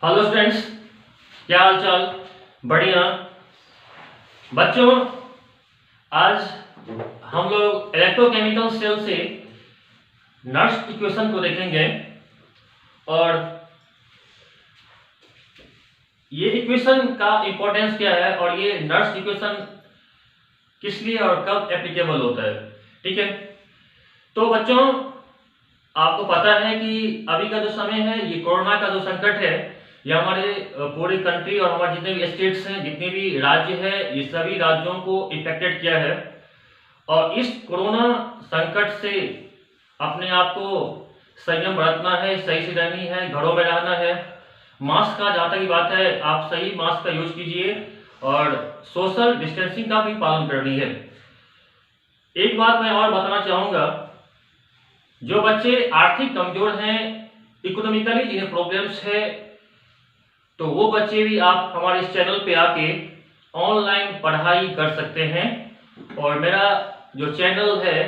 Hello students, क्या हाल चाल? बढ़िया बच्चों। आज हम लोग इलेक्ट्रोकेमिकल सेल से नर्स इक्वेशन को देखेंगे और ये इक्वेशन का इंपॉर्टेंस क्या है और ये नर्स इक्वेशन किस लिए और कब एप्लीकेबल होता है। ठीक है, तो बच्चों आपको पता है कि अभी का जो समय है, ये कोरोना का जो संकट है, ये हमारे पूरे कंट्री और हमारे जितने भी स्टेट्स हैं, जितने भी राज्य है, ये सभी राज्यों को इफेक्टेड किया है। और इस कोरोना संकट से अपने आप को संयम बरतना है, सही से रहनी है, घरों में रहना है। मास्क का जहाँ तक की बात है, आप सही मास्क का यूज कीजिए और सोशल डिस्टेंसिंग का भी पालन करनी है। एक बात मैं और बताना चाहूंगा, जो बच्चे आर्थिक कमजोर हैं, इकोनॉमिकली जिन्हें प्रॉब्लम्स है, तो वो बच्चे भी आप हमारे इस चैनल पे आके ऑनलाइन पढ़ाई कर सकते हैं। और मेरा जो चैनल है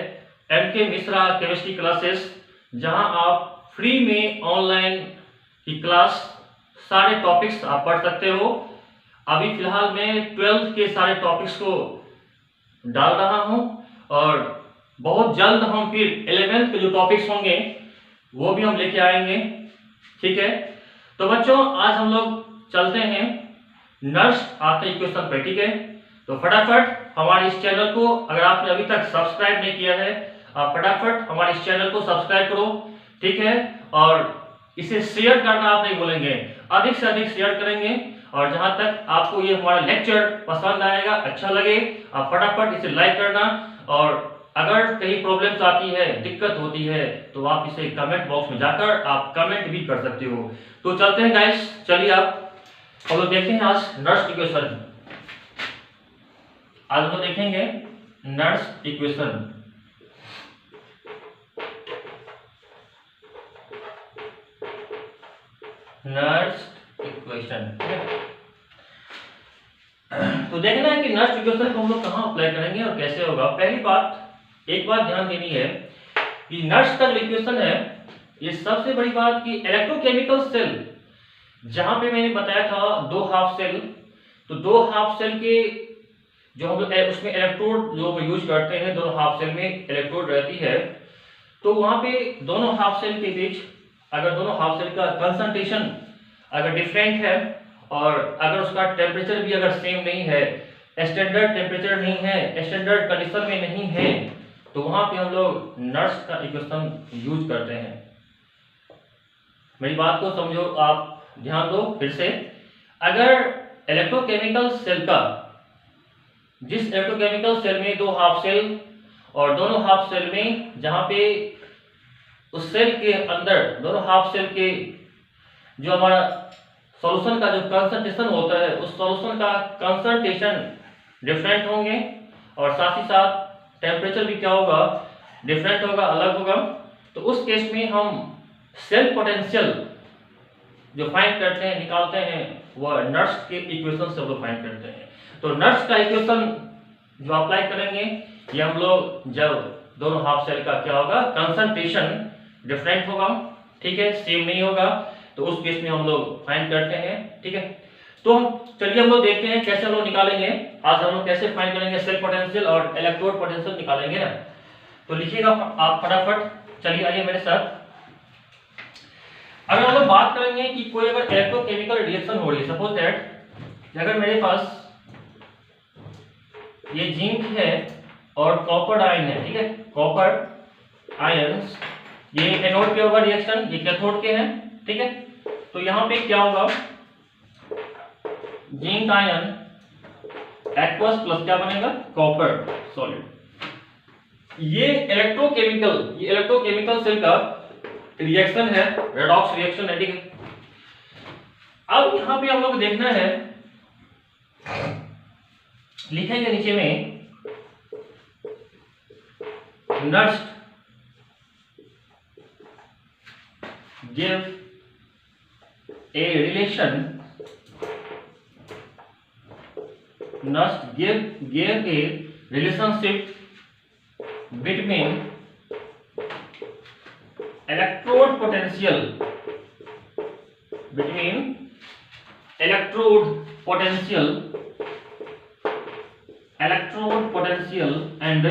MK मिश्रा केमिस्ट्री क्लासेस, जहां आप फ्री में ऑनलाइन की क्लास सारे टॉपिक्स आप पढ़ सकते हो। अभी फिलहाल मैं 12th के सारे टॉपिक्स को डाल रहा हूं और बहुत जल्द हम फिर 11th के जो टॉपिक्स होंगे वो भी हम लेके आएंगे। ठीक है, तो बच्चों आज हम लोग चलते हैं नर्स आफ्टर इक्वेशन पे। ठीक है, तो फटाफट हमारे इस चैनल को, अगर आपने अभी तक सब्सक्राइब नहीं किया है, आप फटाफट हमारे इस चैनल को सब्सक्राइब करो। ठीक है, और इसे शेयर करना आप नहीं भूलेंगे, अधिक से अधिक शेयर करेंगे। और जहां तक आपको ये हमारा लेक्चर पसंद आएगा, अच्छा लगे, आप फटाफट इसे लाइक करना। और अगर कहीं प्रॉब्लम्स आती है, दिक्कत होती है, तो आप इसे कमेंट बॉक्स में जाकर आप कमेंट भी कर सकते हो। तो चलते हैं गाइस, चलिए आप हम लोग देखते हैं आज नर्स इक्वेशन। आज हम लोग देखेंगे नर्स इक्वेशन। नर्स इक्वेशन, ठीक है। तो देखना है कि नर्स इक्वेशन को हम लोग कहां अप्लाई करेंगे और कैसे होगा। पहली बात, एक बात ध्यान देनी है कि नर्स का जो इक्वेशन है, ये सबसे बड़ी बात कि इलेक्ट्रोकेमिकल सेल, जहां पे मैंने बताया था दो हाफ सेल, तो दो हाफ सेल के जो हम लोग उसमें इलेक्ट्रोड जो यूज करते हैं, दोनों हाफ सेल में इलेक्ट्रोड रहती है। तो वहां पे दोनों हाफ सेल के बीच अगर दोनों हाफ सेल का कंसंट्रेशन अगर डिफरेंट है और अगर उसका टेम्परेचर भी अगर सेम नहीं है, स्टैंडर्ड टेम्परेचर नहीं है, स्टैंडर्ड कंडीशन में नहीं है, तो वहां पे हम लोग नर्स का इक्वेशन यूज करते हैं। मेरी बात को समझो, आप ध्यान दो फिर से। अगर इलेक्ट्रोकेमिकल सेल का, जिस इलेक्ट्रोकेमिकल सेल में दो हाफ सेल और दोनों हाफ सेल में जहां पे उस सेल के अंदर दोनों हाफ सेल के जो हमारा सॉल्यूशन का जो कंसंट्रेशन होता है, उस सॉल्यूशन का कंसंट्रेशन डिफरेंट होंगे और साथ ही साथ टेम्परेचर भी क्या होगा, डिफरेंट होगा, अलग होगा। तो उस केस में हम सेल पोटेंशियल जो फाइंड करते हैं, निकालते हैं, वह नर्स के इक्वेशन से हम लोग फाइंड करते हैं। तो नर्स का इक्वेशन जो अप्लाई करेंगे, ये हम लोग जब दोनों हाफ सेल का क्या होगा, कंसंट्रेशन डिफरेंट होगा, ठीक है, सेम नहीं होगा, तो उस केस में हम लोग फाइंड करते हैं। ठीक है, तो चलिए हम लोग देखते हैं कैसे हम लोग निकालेंगे। आज हम लोग कैसे फाइंड करेंगे सेल पोटेंशियल और इलेक्ट्रोड पोटेंशियल निकालेंगे ना। तो लिखिएगा आप फटाफट, चलिए आइए मेरे साथ। अगर हम लोग बात करेंगे कि कोई अगर इलेक्ट्रोकेमिकल रिएक्शन हो रही है, सपोज दैट अगर मेरे पास ये जिंक है और कॉपर आयन है, ठीक है, कॉपर आयंस, ये एनोड पे होगा रिएक्शन, ये कैथोड के हैं, ठीक है। तो यहां पे क्या होगा, जिंक आयन एक्वस प्लस क्या बनेगा, कॉपर सॉलिड। ये इलेक्ट्रोकेमिकल सेल का रिएक्शन है, रेडॉक्स रिएक्शन है, ठीक है। अब यहां पे हम लोग देखना है, लिखेंगे नीचे में nurse give a relation, must give a relationship between electrode potential, between electrode potential and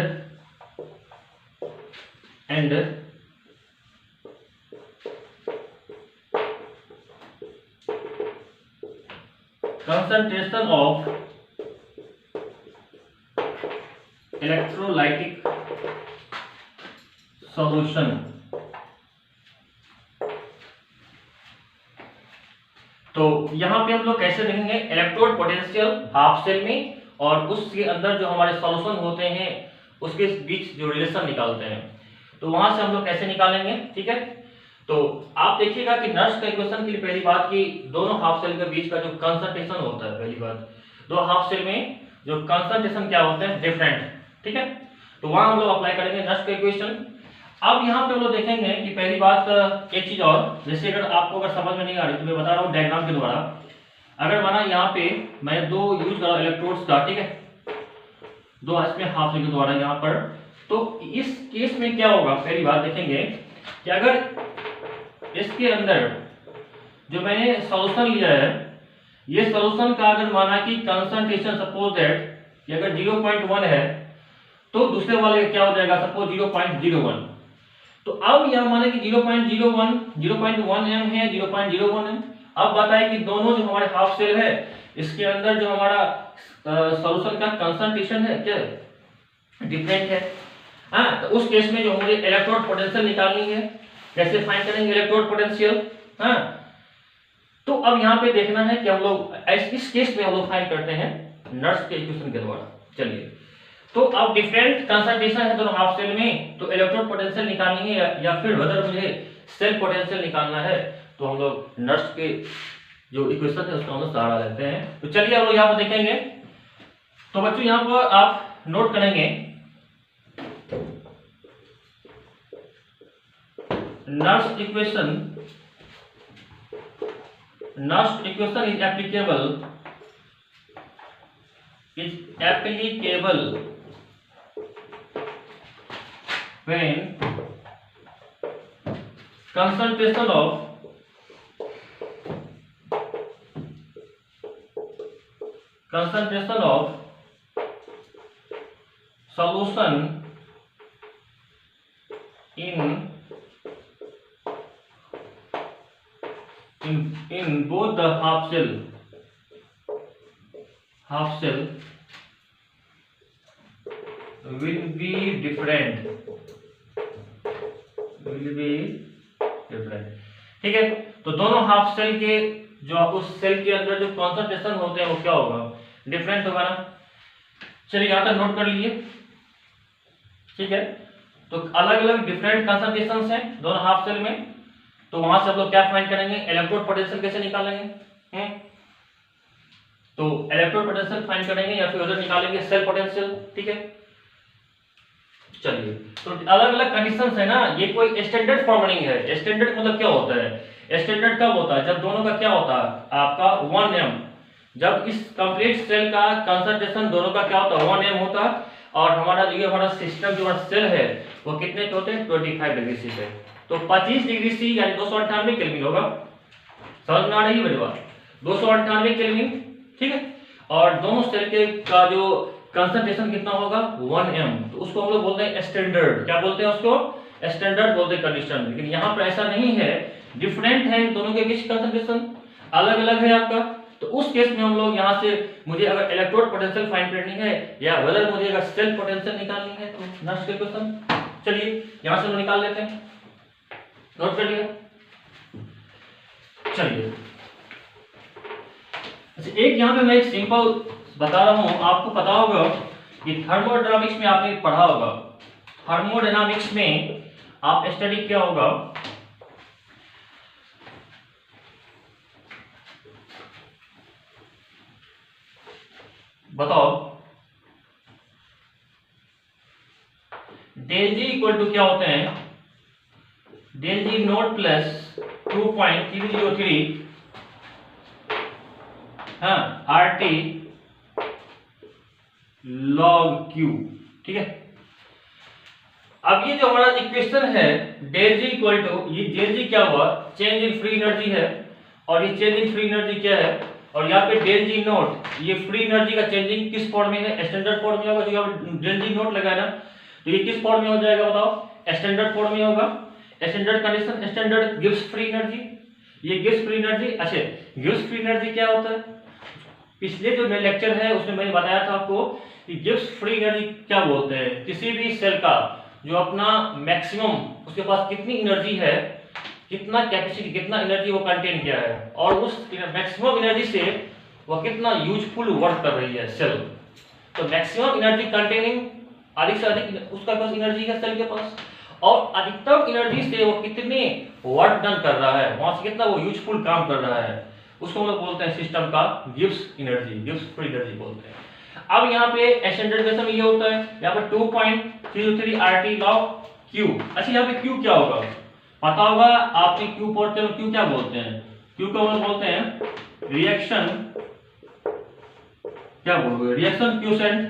concentration of electrolytic solution। तो यहां पे हम लोग कैसे देखेंगे, इलेक्ट्रोड पोटेंशियल हाफ सेल में और उसके अंदर जो हमारे सॉल्यूशन होते हैं उसके बीच जो रिलेशन निकालते हैं, तो वहां से हम लोग कैसे निकालेंगे, ठीक है। तो आप देखिएगा कि नर्स का इक्वेशन के लिए पहली बात कि दोनों हाफ सेल के बीच का जो कंसंट्रेशन होता है, पहली बात दो हाफ सेल में जो कंसंट्रेशन क्या होते हैं, डिफरेंट, ठीक है। तो वहां हम लोग अप्लाई करेंगे नर्स का इक्वेशन। अब यहाँ पे हम लोग देखेंगे कि पहली बात एक चीज और, जैसे अगर आपको अगर समझ में नहीं आ रही तो मैं बता रहा हूँ डायग्राम के द्वारा। अगर माना यहाँ पे मैं दो यूज करा इलेक्ट्रोड्स का, ठीक है, दो इसमें हाफ सेल के द्वारा यहाँ पर, तो इस केस में क्या होगा, पहली बात देखेंगे कि अगर इसके अंदर जो मैंने सॉल्यूशन लिया है, ये सॉल्यूशन का अगर माना कि कंसंट्रेशन सपोज दैट कि अगर 0.1 है तो दूसरे वाले क्या हो जाएगा, सपोज 0.01। तो अब यह माने कि 0.01 एम है, 0.01 एम। अब बताए कि दोनों जो हमारे हाफ सेल है इसके अंदर जो हमारा सॉल्यूशन का कंसंट्रेशन है क्या डिफरेंट है। हाँ, तो उस केस में जो मुझे इलेक्ट्रोड पोटेंशियल निकालनी है, कैसे फाइंड करेंगे इलेक्ट्रोड पोटेंशियल। हाँ, तो अब यहाँ पे देखना है कि हम लोग इस केस में हम लोग फाइंड करते हैं नर्स के इक्वेशन के द्वारा। चलिए, तो अब डिफरेंट कंसंट्रेशन है दोनों हाफ सेल में, तो इलेक्ट्रोड पोटेंशियल निकालनी है या फिर अगर मुझे सेल पोटेंशियल निकालना है तो हम लोग नर्स के जो इक्वेशन है उसका हम लोग सहारा लेते हैं। तो चलिए हम लोग यहाँ पर देखेंगे। तो बच्चों यहाँ पर आप नोट करेंगे Nernst equation is applicable when concentration of solution in both the half cell will be different, ठीक है। तो दोनों हाफ सेल के जो उस सेल के अंदर जो कॉन्सेंट्रेशन होते हैं वो क्या होगा, डिफरेंट होगा ना। चलिए यहां तक नोट कर लीजिए, ठीक है। तो अलग अलग डिफरेंट कॉन्सेंट्रेशंस हैं दोनों हाफ सेल में, तो वहां से हम लोग क्या फाइंड करेंगे, इलेक्ट्रोड पोटेंशियल कैसे निकालेंगे। तो इलेक्ट्रोड पोटेंशियल फाइंड करेंगे या फिर उधर निकालेंगे सेल पोटेंशियल, ठीक है। चलिए, तो अलग अलग कंडीशंस है ना, ये कोई स्टैंडर्ड फॉर्म नहीं है। स्टैंडर्ड मतलब क्या होता है, स्टैंडर्ड कब होता है, जब दोनों का क्या होता है आपका 1 एम, जब इस कंप्लीट सेल का कंसंट्रेशन दोनों का क्या होता है 1 एम होता है, और हमारा जो हमारा सिस्टम जो हमारा सेल है वो कितने पे होते हैं 25 डिग्री सी पे। तो 25 डिग्री सी यानी 298 केल्विन होगा, समझ में आ रही है मेरी बात, 298 केल्विन, ठीक है। और दोनों सेल के का जो कंसंट्रेशन कितना होगा 1 एम, तो उसको हम लोग बोलते हैं स्टैंडर्ड, क्या बोलते हैं उसको, स्टैंडर्ड बोलते हैं कंडीशन। लेकिन यहाँ पर ऐसा नहीं है, डिफरेंट है दोनों के बीच कंसंट्रेशन अलग अलग है आपका। तो उस केस में हम लोग यहाँ से मुझे अगर इलेक्ट्रोड पोटेंशियल फाइंड करनी है या वेदर मुझे अगर सेल पोटेंशियल निकालनी है तो नेक्स्ट के क्वेश्चन, चलिए यहाँ से हम निकाल लेते हैं, नोट कर लिया। चलिए, एक यहाँ पे मैं एक सिंपल बता रहा हूं, आपको पता होगा कि थर्मोडायनामिक्स में आपने पढ़ा होगा, थर्मोडायनामिक्स में आप स्टडी किया होगा बताओ, डेल जी इक्वल टू क्या होते हैं, डेल जी नोट प्लस 2.303 हाँ RT log Q, ठीक है। अब ये जो हमारा इक्वेशन है डेल जी इक्वल टू, ये डेल जी क्या हुआ, चेंज इन फ्री एनर्जी है, और ये चेंज इन फ्री एनर्जी क्या है और यहाँ पे डेल जी नोट, ये फ्री एनर्जी का चेंजिंग किस फॉर्म में है, स्टैंडर्ड फॉर्म में होगा। जो यहाँ पे डेल जी नोट लगा है ना, तो ये किस फॉर्म में हो जाएगा बताओ, स्टैंडर्ड फॉर्म में होगा। Standard condition, standard gives free energy, ये गिव्स फ्री एनर्जी। अच्छा, गिव्स फ्री एनर्जी क्या होता है, पिछले जो मेरे लेक्चर है उसमें मैंने बताया था आपको कि गिव्स फ्री एनर्जी क्या बोलते हैं, किसी भी सेल का जो अपना मैक्सिमम, उसके पास कितनी एनर्जी है, कितना कैपेसिटी, कितना एनर्जी वो कंटेन किया है, और उस मैक्सिमम एनर्जी से वो कितना यूजफुल वर्क कर रही है सेल। तो मैक्सिमम एनर्जी कंटेनिंग, अधिक से अधिक उसका पास एनर्जी है सेल के पास, और अधिकतम एनर्जी से वो कितने वर्क डन कर रहा है, वहां से कितना वो यूजफुल काम कर रहा है, उसको हम लोग बोलते हैं सिस्टम का gives energy, gives free energy बोलते हैं। अब यहाँ पे स्टैंडर्ड केस में ये होता है, यहाँ पे 2.303 RT log Q। अच्छा, यहाँ पे Q क्या होगा पता होगा आपने, Q पढ़ते हो, Q क्या बोलते हैं, Q को बोलते हैं रिएक्शन, क्या बोलोगे, रिएक्शन क्वोशेंट,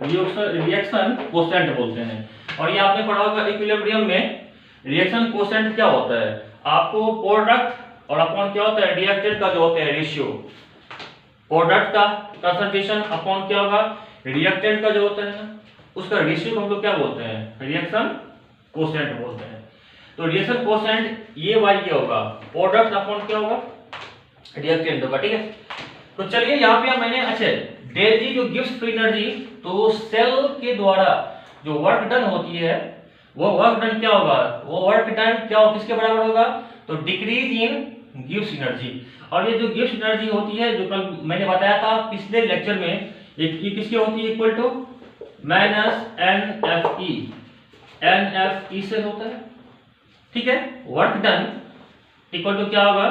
रिएक्शन क्वोशेंट बोलते हैं। और ये आपने पढ़ा होगा इक्विलिब्रियम में रिएक्शन क्वोशेंट क्या होता है, आपको प्रोडक्ट और अपॉन क्या होता है, रिएक्टेंट का जो होता है रेशियो, प्रोडक्ट का कंसंट्रेशन अपॉन क्या होगा, रिएक्टेंट का जो होता है ना, उसका रेशियो को हम लोग क्या बोलते हैं, रिएक्शन क्वोशेंट बोलते हैं। तो रिएक्शन क्वोशेंट ये वाई क्या होगा, प्रोडक्ट अपॉन क्या होगा, रिएक्टेंट होगा, ठीक है। तो चलिए यहाँ पे मैंने, अच्छा, डेल जी जो गिव्स फ्री एनर्जी, तो सेल के द्वारा जो वर्क डन होती है, वो वर्क डन क्या होगा, वो वर्क डन क्या हो, किसके बराबर होगा, तो डिक्रीज इन गिव्स एनर्जी। और ये जो गिव्स एनर्जी होती है, जो कल मैंने बताया था पिछले लेक्चर में, ये किसकी होती है, equal to minus NFE, NFE से होता है, ठीक है। वर्क डन इक्वल टू क्या होगा,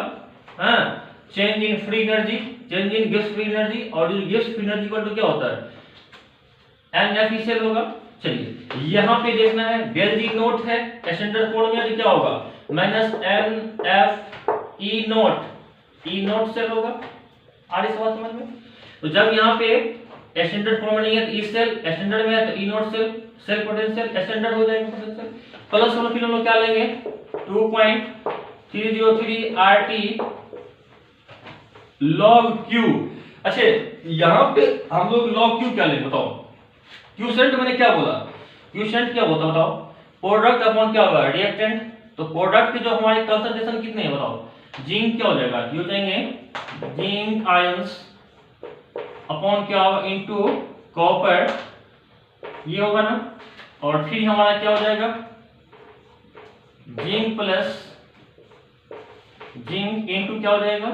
हाँ, change in free energy, change in गिव्स फ्री एनर्जी, और जो गिव्स फ्री एनर्जी इक्वल टू क्या होता है, NFE से होगा। चलिए यहाँ पे देखना है, डेल जी नोट है स्टैंडर्ड फॉर्म में, क्या होगा, minus NFE note, E note से होगा। आ रही सवाल समझ में। तो जब यहाँ पे स्टैंडर्ड फॉर्म नहीं है तो ई सेल, स्टैंडर्ड में है तो E naught cell, cell potential standard हो जाएगा पोटेंशियल, प्लस वाला फिर हम लोग क्या लेंगे, 2.303 RT log Q। अच्छा, यहाँ पे हम लोग log Q क्या लेंगे बताओ, क्यूसेंट मैंने क्या बोला, क्यूसेंट क्या होता है बताओ, प्रोडक्ट अपॉन क्या होगा, रिएक्टेंट। तो प्रोडक्ट के जो हमारे कंसंट्रेशन कितने हैं बताओ, जिंक क्या हो जाएगा, ये हो जाएंगे जिंक आयंस अपॉन क्या होगा, इनटू कॉपर, ये होगा ना, और फिर हमारा क्या हो जाएगा, जिंक प्लस जिंक इनटू क्या हो जाएगा,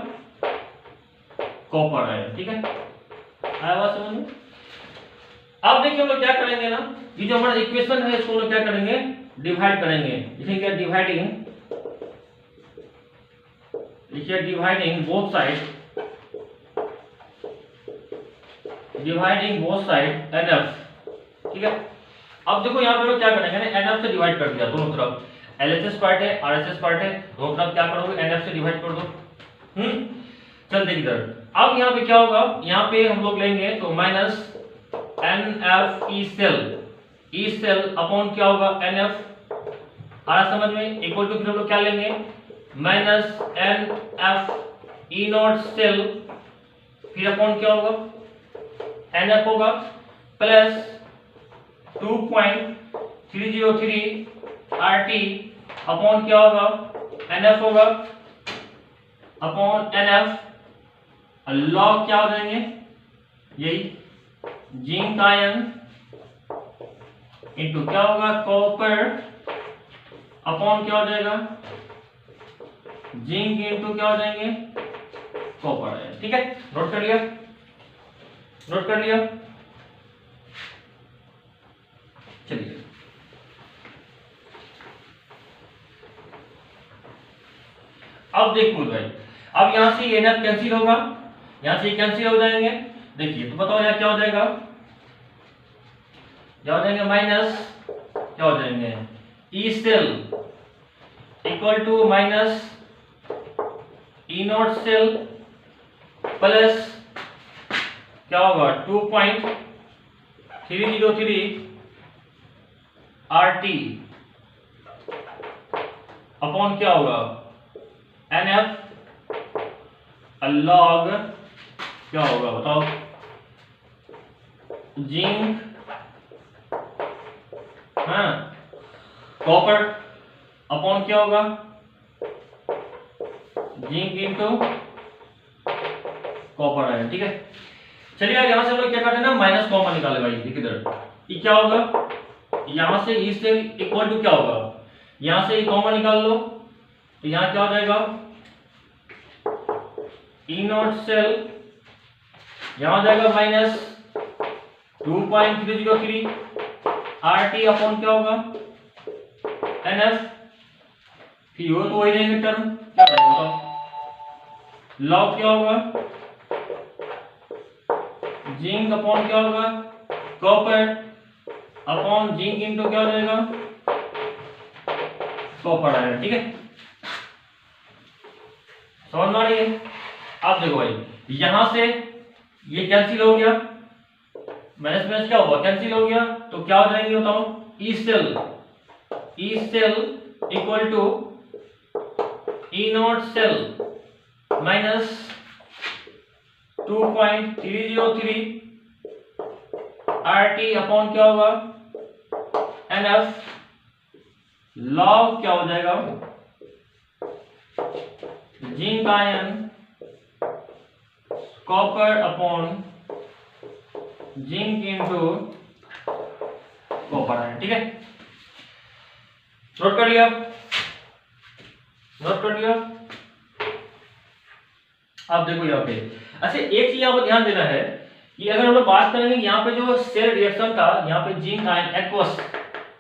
कॉपर है, ठीक है। आया बात समझ में। अब देखिए हम लोग क्या करेंगे ना, ये जो हमारा इक्वेशन है इसको हम लोग क्या करेंगे, डिवाइड करेंगे, लिखेंगे डिवाइडिंग, लिखिए dividing both side, dividing both side NF, ठीक है। अब देखो यहाँ पे क्या करेंगे ना, NF से डिवाइड कर दिया दोनों तरफ, LHS पार्ट है RHS पार्ट है, दोनों तरफ क्या करोगे, NF से डिवाइड कर दो। चल देख इधर, अब यहाँ पे क्या होगा, यहाँ पे हम लोग लेंगे तो minus NFE cell, E cell upon क्या होगा, NF, आ समझ में, इक्वल टू फिर हम लोग क्या लेंगे, माइनस NFE नॉट सेल, फिर अपॉन क्या होगा, NF होगा, प्लस 2.303 RT अपॉन क्या होगा, NF होगा, अपॉन NF लॉग क्या हो जाएंगे, यही जिंक आयन इनटू क्या होगा, कॉपर अपॉन क्या हो जाएगा, जिंक इनटू क्या हो जाएंगे, कॉपर आयन, ठीक है। नोट कर लिया, नोट कर लिया। चलिए अब देखो भाई, अब यहां से ये NF कैंसिल होगा, यहां से कैंसिल हो जाएंगे। देखिए तो बताओ यहाँ क्या हो जाएगा, क्या हो जाएंगे, माइनस क्या हो जाएंगे, E cell equal to minus E naught cell plus क्या होगा, 2.303 RT अपॉन क्या होगा, NF लॉग क्या होगा बताओ, जिंक, हाँ, कॉपर अपॉन क्या होगा, जिंक इंटू कॉपर आयन। ठीक है, चलिए यहां से हम लोग क्या करते हैं ना, माइनस कॉमन निकाले भाई। इधर ये क्या होगा, यहां से ई से इक्वल टू क्या होगा, यहां से कॉमन निकाल लो, तो यहां क्या हो जाएगा, ई नॉट सेल, यहां हो जाएगा माइनस 2.303 RT अपॉन क्या होगा, NF, फिर वो तो वही रहेंगे टर्म, क्या रहेगा, लॉग क्या होगा, जिंक अपॉन क्या होगा, कॉपर अपॉन जिंक इंटू क्या हो जाएगा, कॉपर आयन। ठीक है, समझ में आ रही है। आप देखो भाई, यहां से ये कैंसिल हो गया, माइनस माइनस क्या होगा, कैंसिल हो गया, तो क्या हो जाएंगे बताओ, E cell equal to E naught cell minus 2.303 RT upon क्या होगा, NF, लॉग क्या हो जाएगा, zinc ion copper upon zinc into copper ion. ठीक है, नोट कर लिया, नोट कर लिया। अब देखो यहाँ पे, अच्छा एक चीज यहाँ पर ध्यान देना है कि अगर हम लोग बात करेंगे यहाँ पे जो सेल रिएक्शन था, यहाँ पे जिंक आयन एक्वस,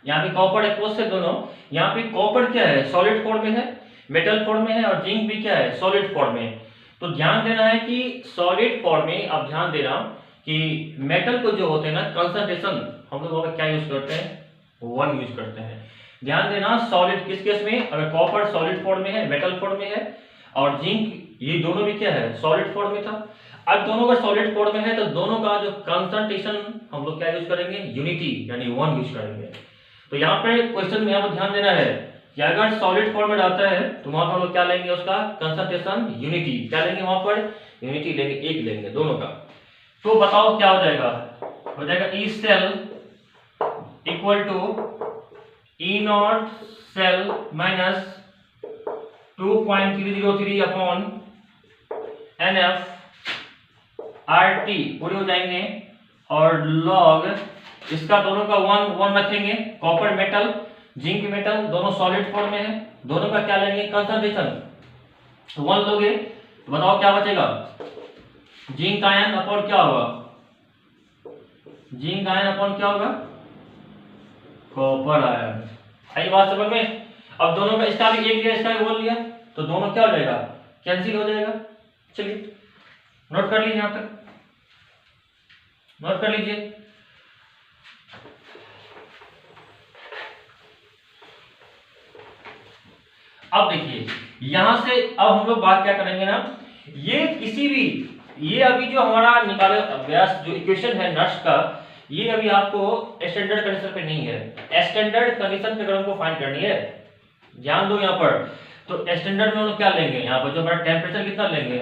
यहाँ पे कॉपर एक्वस है दोनों, यहाँ पे कॉपर क्या है, सॉलिड फॉर्म में है, मेटल फॉर्म में है, और जिंक भी क्या है, सॉलिड फॉर्म में है। तो ध्यान देना है कि सॉलिड फॉर्म में आप ध्यान देना कि मेटल को जो होते हैं ना कंसंट्रेशन, हम लोग वहां क्या यूज करते हैं, 1 यूज करते हैं। ध्यान देना सॉलिड किस केस में, अगर कॉपर सॉलिड फॉर्म में है, मेटल फॉर्म में है, और जिंक, ये दोनों भी क्या है, सॉलिड फॉर्म में था। अब दोनों का सॉलिड फॉर्म में है तो दोनों का जो कंसंट्रेशन हम लोग क्या यूज करेंगे, यूनिटी यानी 1 यूज करेंगे। तो यहाँ पे क्वेश्चन में यहाँ पर ध्यान देना है कि अगर सॉलिड फॉर्म में आता है तो वहां पर हम लोग क्या लेंगे, उसका कंसंट्रेशन यूनिटी, क्या लेंगे वहां पर, यूनिटी लेंगे, 1 लेंगे दोनों का। तो बताओ क्या हो जाएगा, हो जाएगा E cell equal to E naught cell minus 2.303 upon NF RT पूरे हो जाएंगे, और लॉग इसका दोनों का 1 रखेंगे, कॉपर मेटल जिंक मेटल दोनों सॉलिड फॉर्म में है, दोनों का क्या लेंगे, कंसंट्रेशन 1 लोगे, तो बताओ क्या बचेगा, जिंक आयन अपॉन क्या होगा, जिंक आयन अपॉन क्या होगा, कॉपर आयन। आई बात समझ में। अब दोनों का, इसका भी 1 लिया, इसका भी 1 लिया, तो दोनों क्या हो जाएगा, कैंसिल हो जाएगा। चलिए नोट कर लीजिए, यहां तक नोट कर लीजिए। अब देखिए यहां से अब हम लोग बात क्या करेंगे ना, ये किसी भी, ये अभी जो हमारा निकाले अभ्यास जो इक्वेशन है नर्स का, ये अभी आपको स्टैंडर्ड कंडीशन पे नहीं है, स्टैंडर्ड कंडीशन पे अगर हमको फाइंड करनी है, ध्यान दो यहाँ पर। तो स्टैंडर्ड में हम लोग क्या लेंगे, यहाँ पर जो हमारा टेम्परेचर कितना लेंगे,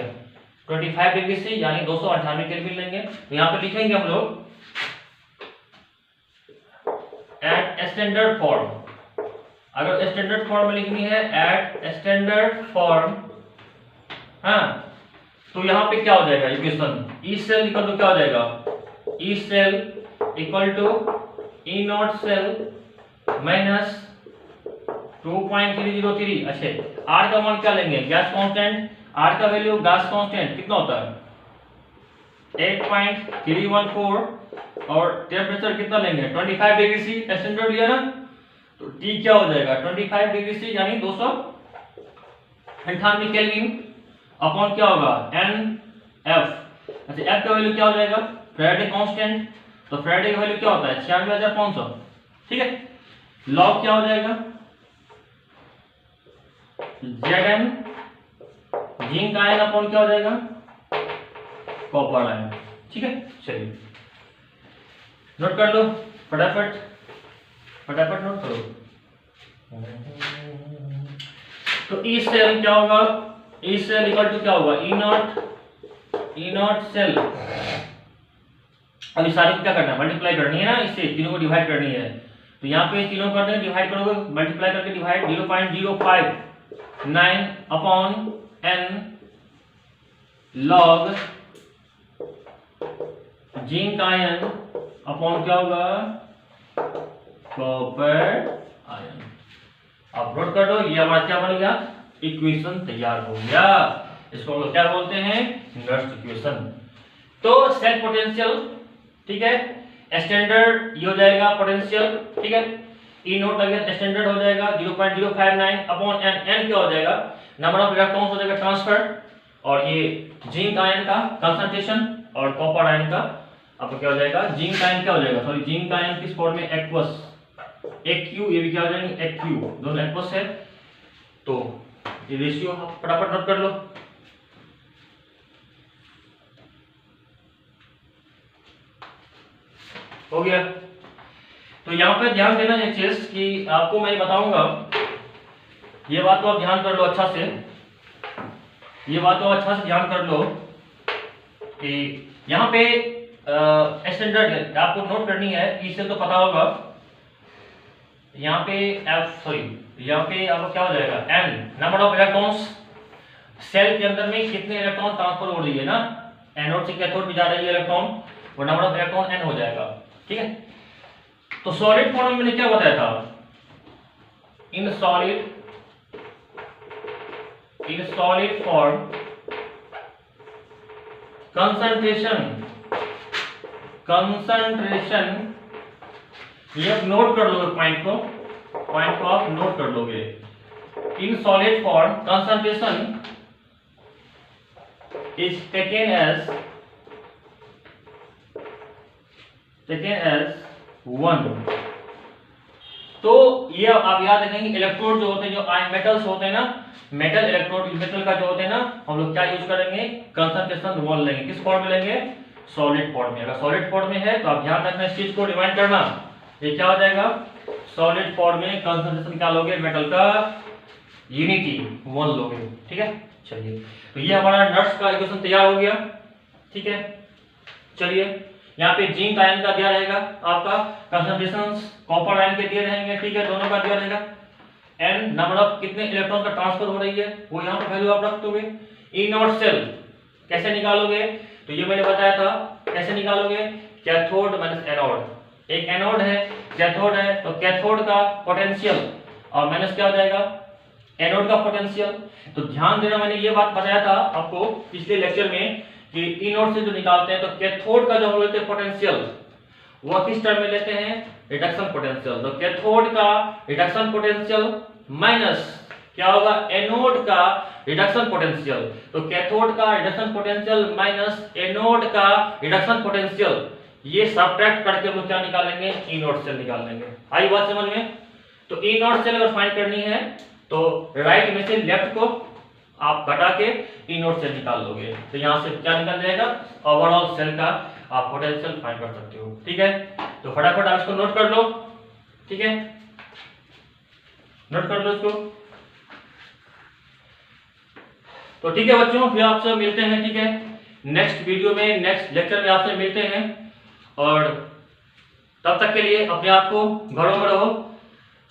25 डिग्री से यानी 298 केल्विन लेंगे। तो यहाँ पे लिखेंगे हम लोग एट स्टैंडर्ड फॉर्म, अगर स्टैंडर्ड फॉर्म में लिखनी है एट स्टैंडर्ड फॉर्म, हाँ, तो यहाँ पे क्या हो जाएगा equation, E cell equal to क्या हो जाएगा, E cell equal to E naught cell minus 2.303। अच्छे, आर का मान क्या लेंगे, गैस कांस्टेंट, आर का वैल्यू गैस कांस्टेंट कितना होता है 8.314, और टेम्परेचर कितना लेंगे 25 डिग्री सी, स्टैंडर्ड लिया ना, तो टी क्या हो जाएगा 25 डिग्री सी यानी 298 केल्विन अपॉन क्या होगा एन एफ। अच्छा एफ का वैल्यू क्या हो जाएगा, फैराडे कांस्टेंट, तो फैराडे का वैल्यू क्या होता है 96,500। ठीक है, लॉग क्या हो जाएगा Zn जिंक आयन अपॉन क्या हो जाएगा कॉपर आयन। ठीक है, चलिए नोट कर लो फटाफट, फटाफट नोट करो। तो ई सेल क्या होगा ई सेल इक्वल टू क्या होगा, ई नॉट सेल। अब इस सारे को क्या करना है, मल्टीप्लाई करनी है ना, इससे तीनों को डिवाइड करनी है। तो यहाँ पे तीनों कर देंगे, डिवाइड करोगे, मल्टीप्लाई करके divide 0.059 upon n log zinc ion upon क्या होगा, कॉपर आयन। अब नोट कर दो, ये हमारा क्या बन गया, इक्वेशन तैयार हो गया। इसको हम लोग क्या बोलते हैं, नर्स इक्वेशन। तो सेल पोटेंशियल, ठीक है, स्टैंडर्ड ये हो जाएगा पोटेंशियल, ठीक है, ई नोट लगेगा, स्टैंडर्ड हो जाएगा 0.059 अपॉन n, n क्या हो जाएगा, नंबर ऑफ इलेक्ट्रॉन्स हो जाएगा ट्रांसफर, और ये जिंक आयन का कंसंट्रेशन और कॉपर आयन का आपको क्या हो जाएगा, जिंक आयन क्या हो जाएगा, सॉरी जिंक आयन किस फॉर्म में, एक्वस, एक्यू, ये भी क्या हो जाएंगे, एक्यू, दोनों एक्वस है। तो ये रेशियो फटाफट नोट कर लो। हो गया। तो यहाँ पे ध्यान देना एक चीज कि आपको मैं बताऊंगा, ये बात तो आप ध्यान कर लो अच्छा से, ये बात तो अच्छा से ध्यान कर लो कि यहाँ पे स्टैंडर्ड आपको नोट करनी है, इससे तो पता होगा। यहाँ पे यहाँ पे आपको क्या हो जाएगा, n number of electrons, cell के अंदर में कितने इलेक्ट्रॉन ट्रांसफर हो रही है ना, एनोड से कैथोड में जा रही है इलेक्ट्रॉन, वो नंबर ऑफ इलेक्ट्रॉन n हो जाएगा, ठीक है। तो सॉलिड फॉर्म में मैंने क्या बताया था, इन सॉलिड फॉर्म कंसंट्रेशन, ये नोट कर लोगे, पॉइंट को आप नोट कर लोगे। In solid form concentration is taken as 1। तो ये आप याद रखेंगे, इलेक्ट्रोड जो होते हैं, जो आयन मेटल्स होते हैं ना, मेटल इलेक्ट्रोड मेटल का जो होते हैं ना, हम लोग क्या यूज करेंगे, कंसंट्रेशन 1 लेंगे। किस फॉर्म में लेंगे, सॉलिड फॉर्म में। अगर सॉलिड फॉर्म में है तो आप ध्यान रखना, इस चीज को रिमाइंड करना, ये क्या हो जाएगा, सॉलिड फॉर्म में कंसंट्रेशन क्या लोगे, मेटल का यूनिटी 1 लोगे, ठीक है। चलिए, तो ये हमारा नट्स का इक्वेशन तैयार हो गया, ठीक है। चलिए, यहाँ पे जिंक आयन का दिया रहेगा आपका कंसंट्रेशन, कॉपर आयन के दिए रहेंगे, ठीक है, दोनों का दिया रहेगा। एन नंबर ऑफ कितने इलेक्ट्रॉन का ट्रांसफर हो रही है, वो यहाँ पे वैल्यू आप रख दोगे। ई नॉट सेल कैसे निकालोगे, तो ये मैंने बताया था, कैसे निकालोगे, कैथोड माइनस एनोड, एक एनोड है, कैथोड है, तो कैथोड का पोटेंशियल और माइनस क्या हो जाएगा, एनोड का पोटेंशियल। तो ध्यान देना, मैंने ये बात बताया था आपको पिछले लेक्चर में कि ई नोट से जो निकालते हैं, तो कैथोड का जो हम लेते हैं पोटेंशियल, वह किस टर्म में लेते हैं, रिडक्शन पोटेंशियल। तो कैथोड का रिडक्शन पोटेंशियल माइनस क्या होगा, एनोड का रिडक्शन पोटेंशियल। तो कैथोड का रिडक्शन पोटेंशियल माइनस एनोड का रिडक्शन पोटेंशियल, ये सब्ट्रैक्ट करके हम लोग क्या निकालेंगे, ई नोट सेल निकाल लेंगे। आई बात समझ में। तो ई नोट सेल अगर फाइंड करनी है तो राइट में से लेफ्ट को आप घटा के ई नोट सेल निकाल लोगे, तो यहाँ से क्या निकल जाएगा, ओवरऑल सेल का आप पोटेंशियल फाइंड कर सकते हो, ठीक है। तो फटाफट आप इसको नोट कर लो, ठीक है, नोट कर लो इसको। तो ठीक है बच्चों, फिर आपसे मिलते हैं, ठीक है, नेक्स्ट वीडियो में, नेक्स्ट लेक्चर में आपसे मिलते हैं। और तब तक के लिए अपने आप को घरों में रहो,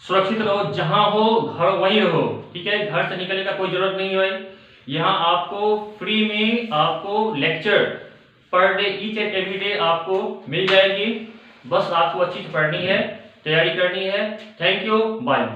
सुरक्षित रहो, जहां हो घर वहीं रहो, ठीक है। घर से निकलने का कोई जरूरत नहीं है। यहाँ आपको फ्री में आपको lecture per day, each and every day आपको मिल जाएगी। बस आपको अच्छी से पढ़नी है, तैयारी करनी है। Thank you, bye.